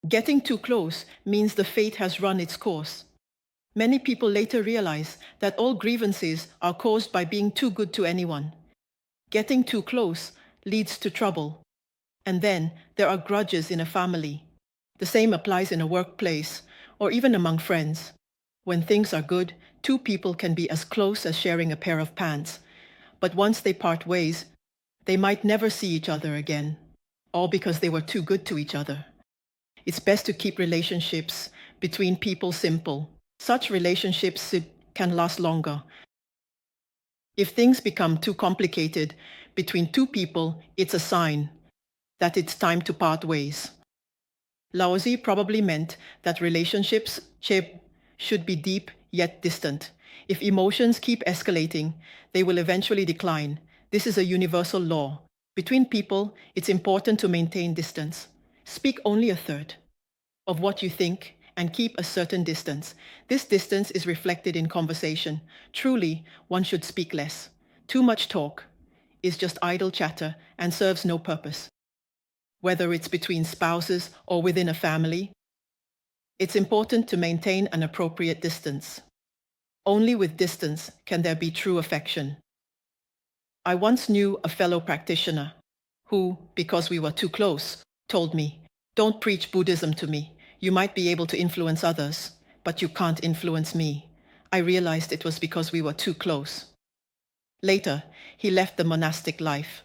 Getting too close means the fate has run its course. Many people later realize that all grievances are caused by being too good to anyone. Getting too close leads to trouble. And then there are grudges in a family. The same applies in a workplace or even among friends. When things are good, two people can be as close as sharing a pair of pants. But once they part ways, they might never see each other again, all because they were too good to each other. It's best to keep relationships between people simple. Such relationships can last longer. If things become too complicated between two people, it's a sign that it's time to part ways. Laozi probably meant that relationships should be deep yet distant. If emotions keep escalating, they will eventually decline. This is a universal law. Between people, it's important to maintain distance. Speak only a third of what you think and keep a certain distance. This distance is reflected in conversation. Truly, one should speak less. Too much talk is just idle chatter and serves no purpose. Whether it's between spouses or within a family, it's important to maintain an appropriate distance. Only with distance can there be true affection. I once knew a fellow practitioner who, because we were too close, told me, "Don't preach Buddhism to me. You might be able to influence others, but you can't influence me." I realized it was because we were too close. Later, he left the monastic life.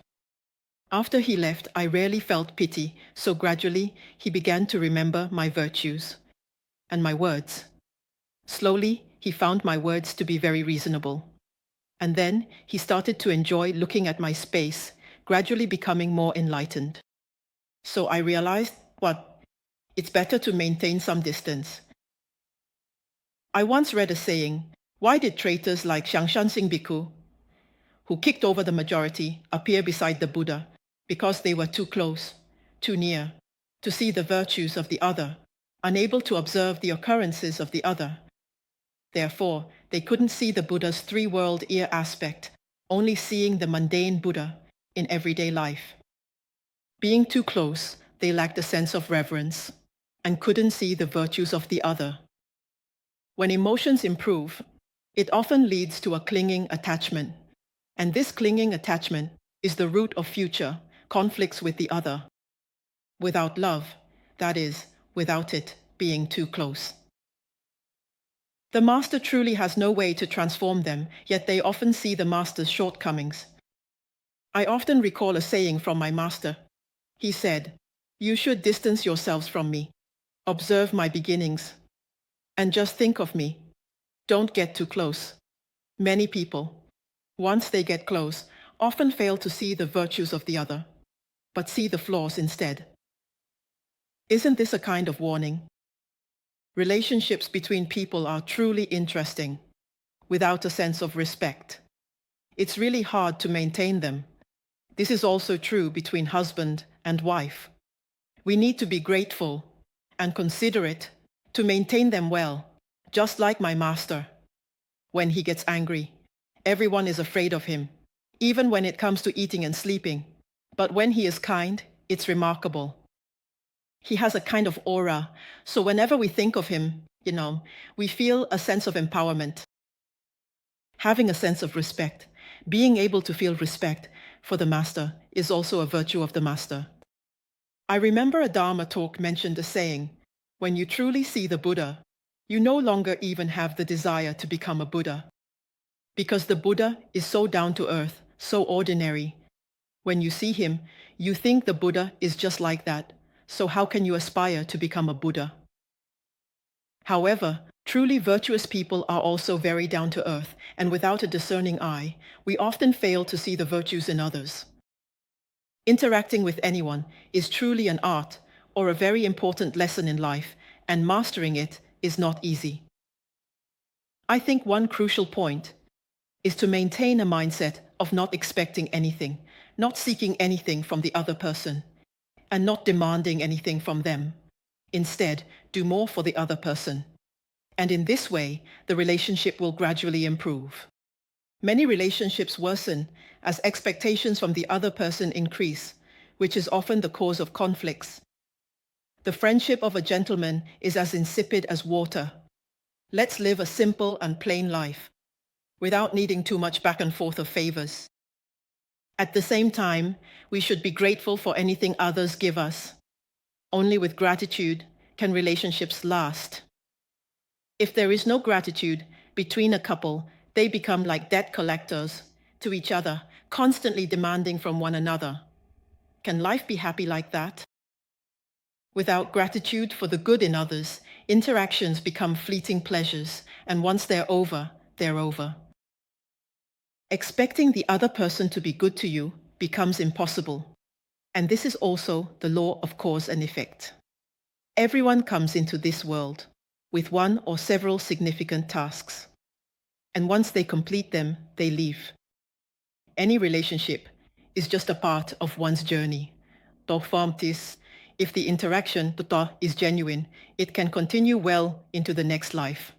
After he left, I rarely felt pity, so gradually he began to remember my virtues and my words. Slowly, he found my words to be very reasonable. And then he started to enjoy looking at my space, gradually becoming more enlightened. So I realized, it's better to maintain some distance. I once read a saying, why did traitors like Xiangshan Sing Bhikkhu, who kicked over the majority, appear beside the Buddha? Because they were too close, too near, to see the virtues of the other, unable to observe the occurrences of the other. Therefore, they couldn't see the Buddha's three-world ear aspect, only seeing the mundane Buddha in everyday life. Being too close, they lacked a sense of reverence and couldn't see the virtues of the other. When emotions improve, it often leads to a clinging attachment, and this clinging attachment is the root of future conflicts with the other. Without love, that is, without it being too close. The master truly has no way to transform them, yet they often see the master's shortcomings. I often recall a saying from my master. He said, "You should distance yourselves from me. Observe my beginnings. And just think of me. Don't get too close." Many people, once they get close, often fail to see the virtues of the other, but see the flaws instead. Isn't this a kind of warning? Relationships between people are truly interesting, without a sense of respect. It's really hard to maintain them. This is also true between husband and wife. We need to be grateful and considerate to maintain them well, just like my master. When he gets angry, everyone is afraid of him, even when it comes to eating and sleeping. But when he is kind, it's remarkable. He has a kind of aura, so whenever we think of him, we feel a sense of empowerment. Having a sense of respect, being able to feel respect for the master is also a virtue of the master. I remember a Dharma talk mentioned a saying, when you truly see the Buddha, you no longer even have the desire to become a Buddha. Because the Buddha is so down to earth, so ordinary. When you see him, you think the Buddha is just like that. So how can you aspire to become a Buddha? However, truly virtuous people are also very down to earth, and without a discerning eye, we often fail to see the virtues in others. Interacting with anyone is truly an art or a very important lesson in life, and mastering it is not easy. I think one crucial point is to maintain a mindset of not expecting anything, not seeking anything from the other person, and not demanding anything from them. Instead, do more for the other person. And in this way, the relationship will gradually improve. Many relationships worsen as expectations from the other person increase, which is often the cause of conflicts. The friendship of a gentleman is as insipid as water. Let's live a simple and plain life, without needing too much back and forth of favors. At the same time, we should be grateful for anything others give us. Only with gratitude can relationships last. If there is no gratitude between a couple, they become like debt collectors to each other, constantly demanding from one another. Can life be happy like that? Without gratitude for the good in others, interactions become fleeting pleasures, and once they're over, they're over. Expecting the other person to be good to you becomes impossible. And this is also the law of cause and effect. Everyone comes into this world with one or several significant tasks. And once they complete them, they leave. Any relationship is just a part of one's journey. If the interaction is genuine, it can continue well into the next life.